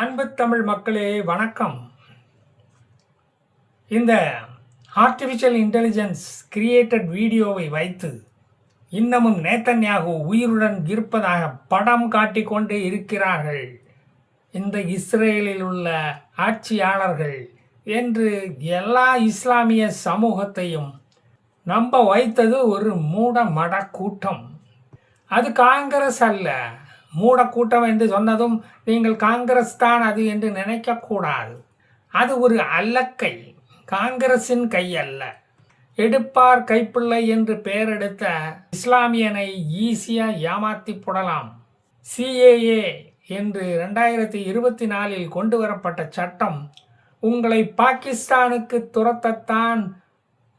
அன்பு தமிழ் மக்களே வணக்கம். இந்த ஆர்டிஃபிஷியல் இன்டெலிஜென்ஸ் கிரியேட்டட் வீடியோவை வைத்து இன்னமும் நேத்தன்யாகு உயிருடன் இருப்பதாக படம் காட்டிக் கொண்டே இருக்கிறார்கள் இந்த இஸ்ரேலில் உள்ள ஆட்சியாளர்கள் என்று எல்லா இஸ்லாமிய சமூகத்தையும் நம்ப வைத்தது ஒரு மூட மட கூட்டம். அது காங்கிரஸ் அல்ல. மூடக்கூட்டம் என்று சொன்னதும் நீங்கள் காங்கிரஸ் தான் அது என்று நினைக்கக்கூடாது. அது ஒரு அல்லக்கை, காங்கிரசின் கை அல்ல. எடுப்பார் கைப்பிள்ளை என்று பெயரெடுத்த இஸ்லாமியனை ஈஸியாக ஏமாத்தி போடலாம். சிஏஏ என்று 2024 கொண்டு வரப்பட்ட சட்டம் உங்களை பாகிஸ்தானுக்கு துரத்தத்தான்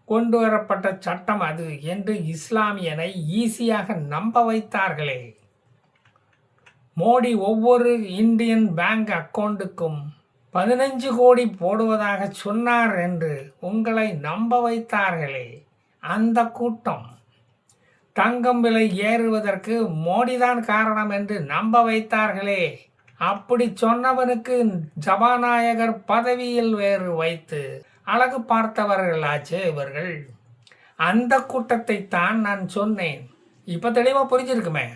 கொண்டு வரப்பட்ட சட்டம் அது என்று இஸ்லாமியனை ஈஸியாக நம்ப வைத்தார்களே. மோடி ஒவ்வொரு இந்தியன் பேங்க் அக்கௌண்ட்டுக்கும் 15 கோடி போடுவதாக சொன்னார் என்று உங்களை நம்ப வைத்தார்களே அந்த கூட்டம். தங்கம் விலை ஏறுவதற்கு மோடிதான் காரணம் என்று நம்ப வைத்தார்களே. அப்படி சொன்னவனுக்கு சபாநாயகர் பதவியில் வேறு வைத்து அழகு பார்த்தவர்களாச்சே இவர்கள். அந்த கூட்டத்தை தான் நான் சொன்னேன். இப்போ தெளிவாக புரிஞ்சிருக்குமே.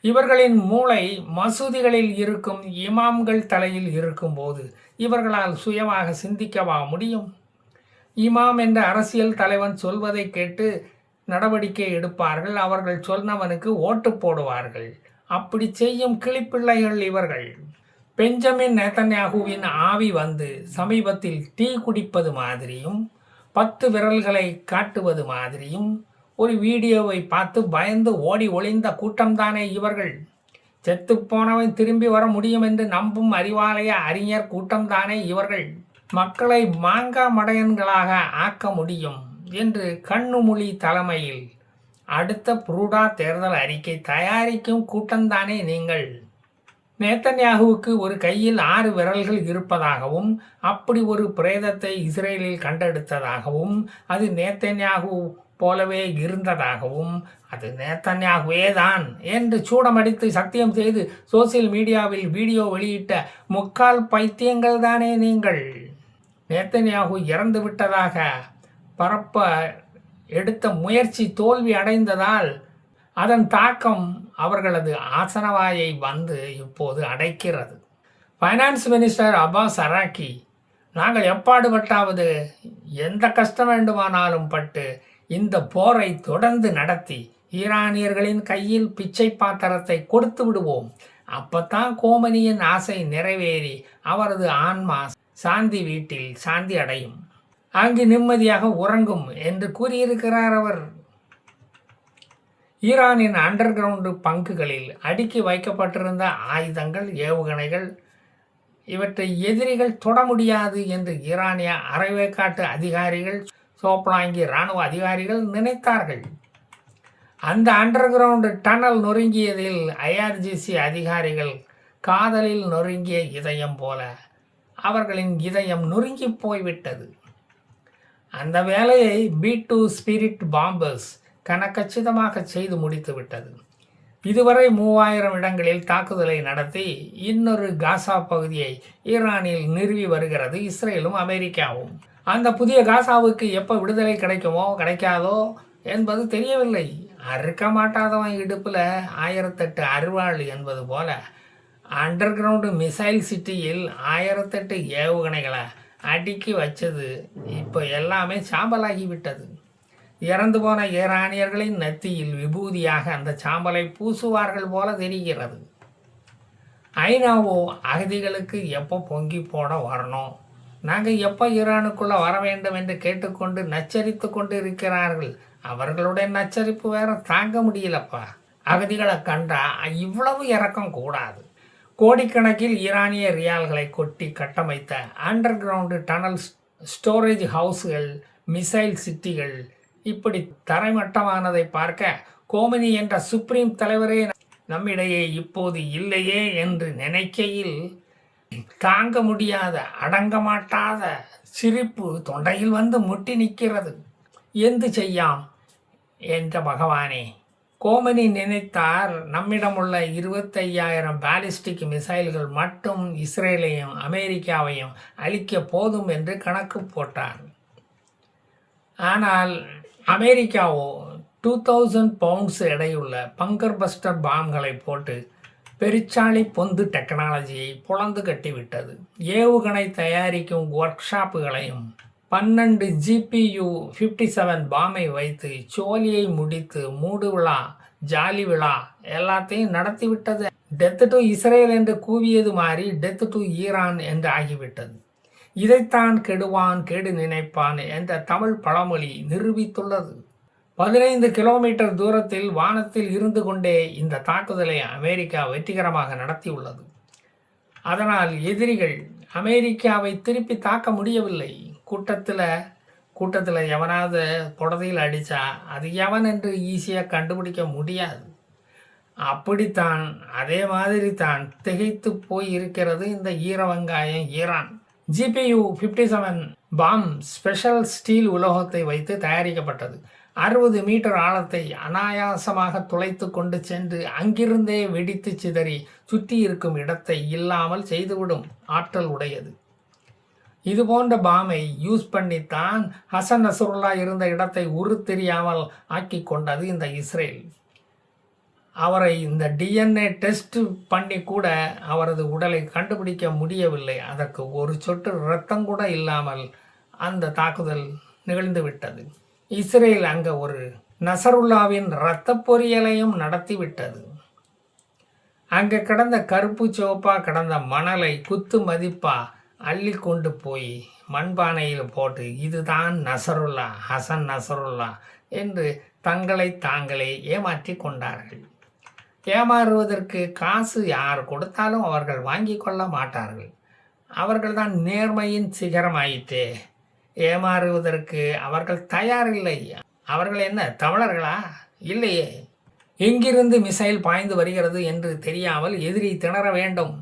இவர்களின் மூளை மசூதிகளில் இருக்கும் இமாம்கள் தலையில் இருக்கும்போது இவர்களால் சுயமாக சிந்திக்கவா முடியும்? இமாம் என்ற அரசியல் தலைவன் சொல்வதை கேட்டு நடவடிக்கை எடுப்பார்கள். அவர்கள் சொன்னவனுக்கு ஓட்டு போடுவார்கள். அப்படி செய்யும் கிளிப்பிள்ளைகள் இவர்கள். பெஞ்சமின் நேத்தன்யாகுவின் ஆவி வந்து சமீபத்தில் டீ குடிப்பது மாதிரியும் 10 விரல்களை காட்டுவது மாதிரியும் ஒரு வீடியோவை பார்த்து பயந்து ஓடி ஒளிந்த கூட்டம்தானே இவர்கள். செத்து போனவன் திரும்பி வர முடியும் என்று நம்பும் அறிவாலய அறிஞர் கூட்டம்தானே இவர்கள். மக்களை மாங்கா மடையன்களாக ஆக்க முடியும் என்று கண்ணுமொழி தலைமையில் அடுத்த புரூடா தேர்தல் அறிக்கை தயாரிக்கும் கூட்டம்தானே நீங்கள். நேத்தன்யாகுவுக்கு ஒரு கையில் 6 விரல்கள் இருப்பதாகவும் அப்படி ஒரு பிரேதத்தை இஸ்ரேலில் கண்டெடுத்ததாகவும் அது நேத்தன்யாகு போலவே இருந்ததாகவும் அது நேத்தன்யாகுவே தான் என்று சூடமடித்து சத்தியம் செய்து சோசியல் மீடியாவில் வீடியோ வெளியிட்ட முக்கால் பைத்தியங்கள் தானே நீங்கள். நேத்தன்யாகு இறந்து விட்டதாக பரப்ப எடுத்த முயற்சி தோல்வி அடைந்ததால் அதன் தாக்கம் அவர்களது ஆசனவாயை வந்து இப்போது அடைக்கிறது. ஃபைனான்ஸ் மினிஸ்டர் அப்பாஸ் அராக்கி, நாங்கள் எப்பாடுபட்டாவது எந்த கஷ்டம் வேண்டுமானாலும் பட்டு இந்த போரை தொடர்ந்து நடத்தி ஈரானியர்களின் கையில் பிச்சை பாத்திரத்தை கொடுத்து விடுவோம். அப்பத்தான் கோமனியின் ஆசை நிறைவேறி அவரது ஆன்மா சாந்தி வீட்டில் சாந்தி அடையும், அங்கு நிம்மதியாக உறங்கும் என்று கூறியிருக்கிறார் அவர். ஈரானின் அண்டர் கிரவுண்டு பங்குகளில் அடுக்கி வைக்கப்பட்டிருந்த ஆயுதங்கள், ஏவுகணைகள் இவற்றை எதிரிகள் தொட முடியாது என்று ஈரானிய அரைவேக்காட்டு அதிகாரிகள், சோப்லாங்கி இராணுவ அதிகாரிகள் நினைத்தார்கள். அந்த அண்டர் கிரவுண்டு டனல் நொறுங்கியதில் ஐஆர்ஜிசி அதிகாரிகள் காதலில் நொறுங்கிய இதயம் போல அவர்களின் இதயம் நொறுங்கி போய்விட்டது. அந்த வேலையை B2 ஸ்பிரிட் பாம்பர்ஸ் கனக்கச்சிதமாக செய்து முடித்து விட்டது. இதுவரை 3000 இடங்களில் தாக்குதலை நடத்தி இன்னொரு காசா பகுதியை ஈரானில் நிறுவி வருகிறது இஸ்ரேலும் அமெரிக்காவும். அந்த புதிய காசாவுக்கு எப்போ விடுதலை கிடைக்குமோ கிடைக்காதோ என்பது தெரியவில்லை. அறுக்க மாட்டாதவன் இடுப்பில் 1008 அருவாள் என்பது போல அண்டர் கிரவுண்டு மிசைல் சிட்டியில் 1008 ஏவுகணைகளை அடுக்கி வச்சது இப்போ எல்லாமே சாம்பலாகிவிட்டது. இறந்து போன ஈரானியர்களின் நெத்தியில் விபூதியாக அந்த சாம்பலை பூசுவார்கள் போல தெரிகிறது. ஐநாவோ அகதிகளுக்கு எப்போ பொங்கி போட வரணும், நாங்கள் எப்போ ஈரானுக்குள்ளே வர வேண்டும் என்று கேட்டுக்கொண்டு நச்சரித்து கொண்டு இருக்கிறார்கள். அவர்களுடைய நச்சரிப்பு வேற தாங்க முடியலப்பா. அகதிகளை கண்டா இவ்வளவு இறக்கம் கூடாது. கோடிக்கணக்கில் ஈரானிய ரியால்களை கொட்டி கட்டமைத்த அண்டர் கிரவுண்டு டனல், ஸ்டோரேஜ் ஹவுஸ்கள், மிசைல் சிட்டிகள் இப்படி தரைமட்டமானதை பார்க்க கோமனி என்ற சுப்ரீம் தலைவரே நம்மிடையே இப்போது இல்லையே என்று நினைக்கையில் தாங்க முடியாத, அடங்க மாட்டாத சிரிப்பு தொண்டையில் வந்து முட்டி நிற்கிறது. எந்து செய்யாம் என்ற பகவானே, கோமனி நினைத்தார், நம்மிடம் உள்ள 25,000 பாலிஸ்டிக் மிசைல்கள் மட்டும் இஸ்ரேலையும் அமெரிக்காவையும் அழிக்க போதும் என்று கணக்கு போட்டார். ஆனால் அமெரிக்காவோ 2000 பவுண்ட்ஸ் எடையுள்ள பங்கர் பஸ்டர் பாம்களை போட்டு பெருச்சாளி பொந்து டெக்னாலஜியை பொளந்து கட்டிவிட்டது. ஏவுகணை தயாரிக்கும் ஒர்க் ஷாப்புகளையும் 12 GPU 57 பாமை வைத்து சோலியை முடித்து மூடு விழா, ஜாலி விழா எல்லாத்தையும் நடத்திவிட்டது. டெத் டு இஸ்ரேல் என்று கூவியது மாறி டெத் டு ஈரான் என்று ஆகிவிட்டது. இதைத்தான் கெடுவான் கேடு நினைப்பான் என்ற தமிழ் பழமொழி நிரூபித்துள்ளது. 15 கிலோமீட்டர் தூரத்தில் வானத்தில் இருந்து கொண்டே இந்த தாக்குதலை அமெரிக்கா வெற்றிகரமாக நடத்தியுள்ளது. அதனால் எதிரிகள் அமெரிக்காவை திருப்பி தாக்க முடியவில்லை. கூட்டத்தில் எவனாவது புடதையில் அடித்தா அது எவன் என்று ஈஸியாக கண்டுபிடிக்க முடியாது. அப்படித்தான் அதே மாதிரி தான் திகைத்து போய் இருக்கிறது இந்த ஈரவங்காயம் Iran. GPU 57 bomb special steel உலோகத்தை வைத்து தயாரிக்கப்பட்டது. 60 மீட்டர் ஆழத்தை அனாயாசமாக துளைத்து கொண்டு சென்று அங்கிருந்தே வெடித்து சிதறி சுற்றி இருக்கும் இடத்தை இல்லாமல் செய்துவிடும் ஆற்றல் உடையது. இது போன்ற பாமை யூஸ் பண்ணித்தான் ஹசன் நஸ்ருல்லா இருந்த இடத்தை உரு தெரியாமல் ஆக்கி கொண்டது இந்த இஸ்ரேல். அவரை இந்த DNA டெஸ்ட் பண்ணி கூட அவரது உடலை கண்டுபிடிக்க முடியவில்லை. அதற்கு ஒரு சொட்டு இரத்தம் கூட இல்லாமல் அந்த தாக்குதல் நிகழ்ந்து விட்டது. இஸ்ரேல் அங்கே ஒரு நசருல்லாவின் இரத்த பொரியலையும் நடத்திவிட்டது. அங்கே கிடந்த கருப்பு சிவப்பா கிடந்த மணலை குத்து மதிப்பா அள்ளி கொண்டு போய் மண்பானையில் போட்டு இதுதான் நசருல்லா, ஹசன் நசருல்லா என்று தங்களை தாங்களே ஏமாற்றி கொண்டார்கள். ஏமாறுவதற்கு காசு யார் கொடுத்தாலும் அவர்கள் வாங்கி கொள்ள மாட்டார்கள். அவர்கள்தான் நேர்மையின் சிகரமாயிற்றே. ஏமாறுவதற்கு அவர்கள் தயாரில்லை. அவர்கள் என்ன தமிழர்களா? இல்லையே. எங்கிருந்து மிசைல் பாய்ந்து வருகிறது என்று தெரியாமல் எதிரி திணற வேண்டும்.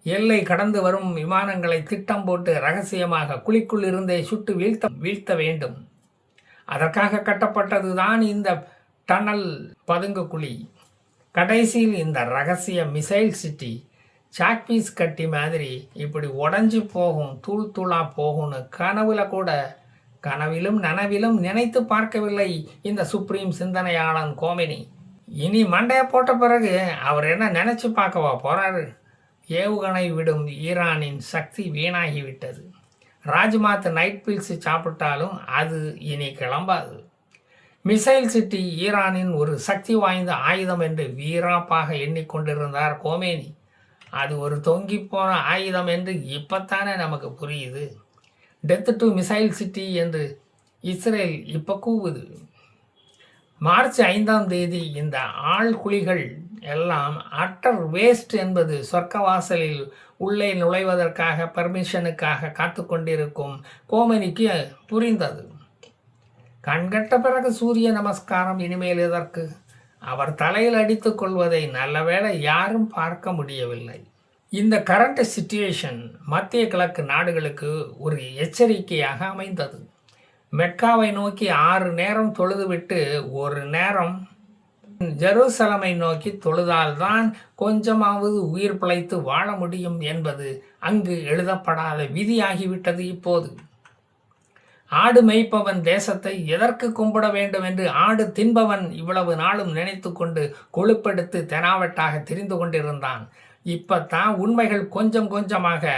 எல்லை கடந்து வரும் விமானங்களை திட்டம் போட்டு ரகசியமாக குழிக்குள் இருந்தே சுட்டு வீழ்த்த வேண்டும். அதற்காக கட்டப்பட்டது தான் இந்த டனல் பதுங்கு குழி. கடைசியில் இந்த ரகசிய மிசைல் சிட்டி சாக்பீஸ் கட்டி மாதிரி இப்படி உடஞ்சி போகும், தூள் தூளாக போகும்னு கனவிலும் நனவிலும் நினைத்து பார்க்கவில்லை இந்த சுப்ரீம் சிந்தனையாளன் கோமெனி. இனி மண்டையை போட்ட பிறகு அவர் என்ன நினச்சி பார்க்கவா போகிறாரு? ஏவுகணை விடும் ஈரானின் சக்தி வீணாகிவிட்டது. ராஜ்மாத் நைட் பில்ஸ் சாப்பிட்டாலும் அது இனி கிளம்பாது. மிசைல் சிட்டி ஈரானின் ஒரு சக்தி வாய்ந்த ஆயுதம் என்று வீராப்பாக எண்ணிக்கொண்டிருந்தார் கோமேனி. அது ஒரு தொங்கிப்போன ஆயுதம் என்று இப்பத்தானே நமக்கு புரியுது. டெத் டு மிசைல் சிட்டி என்று இஸ்ரேல் இப்போ கூவுது. மார்ச் 5ஆம் தேதி இந்த ஆழ்குழிகள் எல்லாம் அட்டர் வேஸ்ட் என்பது சொர்க்கவாசலில் உள்ளே நுழைவதற்காக பர்மிஷனுக்காக காத்து கொண்டிருக்கும் கோமனிக்கு புரிந்தது. கண்கட்ட பிறகு சூரிய நமஸ்காரம் இனிமேல் எதற்கு? அவர் தலையில் அடித்து கொள்வதை நல்லவேளை யாரும் பார்க்க முடியவில்லை. இந்த கரண்ட் சிச்சுவேஷன் மத்திய கிழக்கு நாடுகளுக்கு ஒரு எச்சரிக்கையாக அமைந்தது. மெக்காவை நோக்கி 6 நேரம் தொழுதுவிட்டு ஒரு நேரம் ஜெருசலமை நோக்கி தொழுதால்தான் கொஞ்சமாவது உயிர் பிழைத்து வாழ முடியும் என்பது அங்கு எழுதப்படாத விதியாகிவிட்டது. இப்போது ஆடு மேய்ப்பவன் தேசத்தை எதற்கு கும்பிட வேண்டும் என்று ஆடு தின்பவன் இவ்வளவு நாளும் நினைத்து கொண்டு கொழுப்பெடுத்து தெனாவட்டாக திரிந்து கொண்டிருந்தான். இப்பத்தான் உண்மைகள் கொஞ்சம் கொஞ்சமாக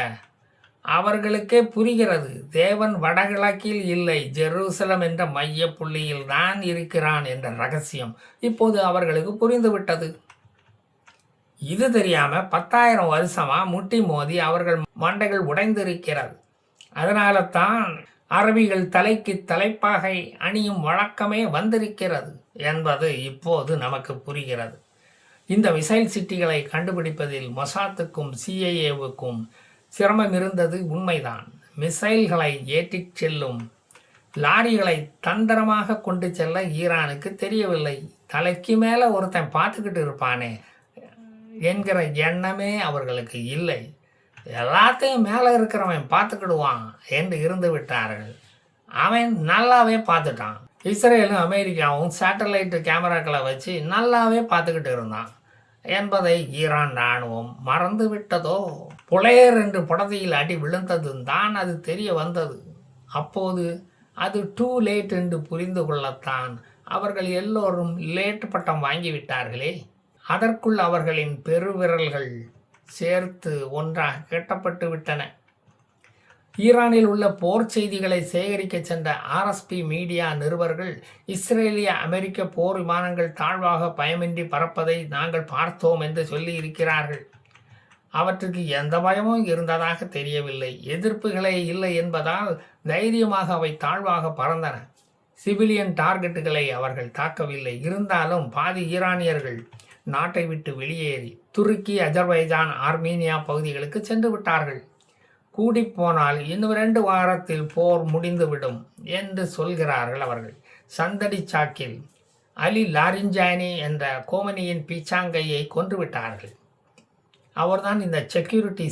அவர்களுக்கே புரிகிறது. தேவன் வடகிழக்கில் இல்லை, ஜெருசலம் என்ற மைய புள்ளியில் தான் இருக்கிறான் என்ற ரகசியம் இப்போது அவர்களுக்கு புரிந்துவிட்டது. இது தெரியாம 10,000 வருஷமா முட்டி மோதி அவர்கள் மண்டைகள் உடைந்திருக்கிறது. அதனால தான் அரபிகள் தலைக்கு தலைப்பாகை அணியும் வழக்கமே வந்திருக்கிறது என்பது இப்போது நமக்கு புரிகிறது. இந்த மிசைல் சிட்டிகளை கண்டுபிடிப்பதில் மொசாத்துக்கும் CIAவுக்கும் சிரமம் இருந்தது உண்மைதான். மிசைல்களை ஏற்றிச் செல்லும் லாரிகளை தந்திரமாக கொண்டு செல்ல ஈரானுக்கு தெரியவில்லை. தலைக்கு மேலே ஒருத்தன் பார்த்துக்கிட்டு இருப்பானே என்கிற எண்ணமே அவர்களுக்கு இல்லை. எல்லாத்தையும் மேலே இருக்கிறவன் பார்த்துக்கிடுவான் என்று இருந்து விட்டார்கள். அவன் நல்லாவே பார்த்துட்டான். இஸ்ரேலும் அமெரிக்காவும் சேட்டலைட் கேமராக்களை வச்சு நல்லாவே பார்த்துக்கிட்டு இருந்தான் என்பதை ஈரான் இராணுவம் மறந்து விட்டதோ? புலையர் என்று புடதையில் அடி விழுந்ததும் தான் அது தெரிய வந்தது. அப்போது அது டூ லேட் என்று புரிந்து கொள்ளத்தான் அவர்கள் எல்லோரும் லேட் பட்டம் வாங்கிவிட்டார்களே. அதற்குள் அவர்களின் பெருவிரல்கள் சேர்த்து ஒன்றாக கட்டப்பட்டு விட்டன. ஈரானில் உள்ள போர் செய்திகளை சேகரிக்க சென்ற ஆர்எஸ்பி மீடியா நிருபர்கள் இஸ்ரேலிய அமெரிக்க போர் விமானங்கள் தாழ்வாக பயமின்றி பறப்பதை நாங்கள் பார்த்தோம் என்று சொல்லி இருக்கிறார்கள். அவற்றுக்கு எந்த பயமும் இருந்ததாக தெரியவில்லை. எதிர்ப்புகளே இல்லை என்பதால் தைரியமாக அவை தாழ்வாக பறந்தன. சிவிலியன் டார்கெட்டுகளை அவர்கள் தாக்கவில்லை. இருந்தாலும் பாதி ஈரானியர்கள் நாட்டை விட்டு வெளியேறி துருக்கி, அஜர்பைஜான், ஆர்மீனியா பகுதிகளுக்கு சென்று விட்டார்கள். கூடிப்போனால் இன்னும் 2 வாரத்தில் போர் முடிந்துவிடும் என்று சொல்கிறார்கள் அவர்கள். சந்தடி சாக்கில் அலி லாரிஞ்சானி என்ற கோமனியின் பீச்சாங்கையை கொன்றுவிட்டார்கள். அவர்தான் இந்த செக்யூரிட்டி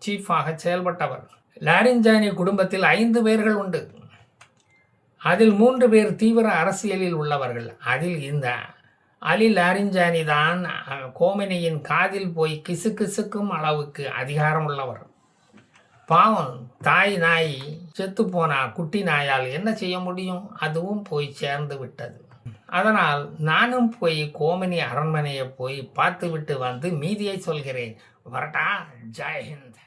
சீஃபாக செயல்பட்டவர். லாரிஞ்சானி குடும்பத்தில் 5 பேர்கள் உண்டு. அதில் 3 பேர் தீவிர அரசியலில் உள்ளவர்கள். அதில் இந்த அலி லாரிஞ்சானி தான் கோமனியின் காதில் போய் கிசுக்கும் அளவுக்கு அதிகாரம் உள்ளவர். பாவம், தாய் நாய் செத்து போனா குட்டி நாயால் என்ன செய்ய முடியும்? அதுவும் போய் சேர்ந்து விட்டது. அதனால் நானும் போய் கோமனி அரண்மனையை போய் பார்த்து விட்டு வந்து மீதியை சொல்கிறேன். வரட்டா? ஜெய் ஹிந்த்.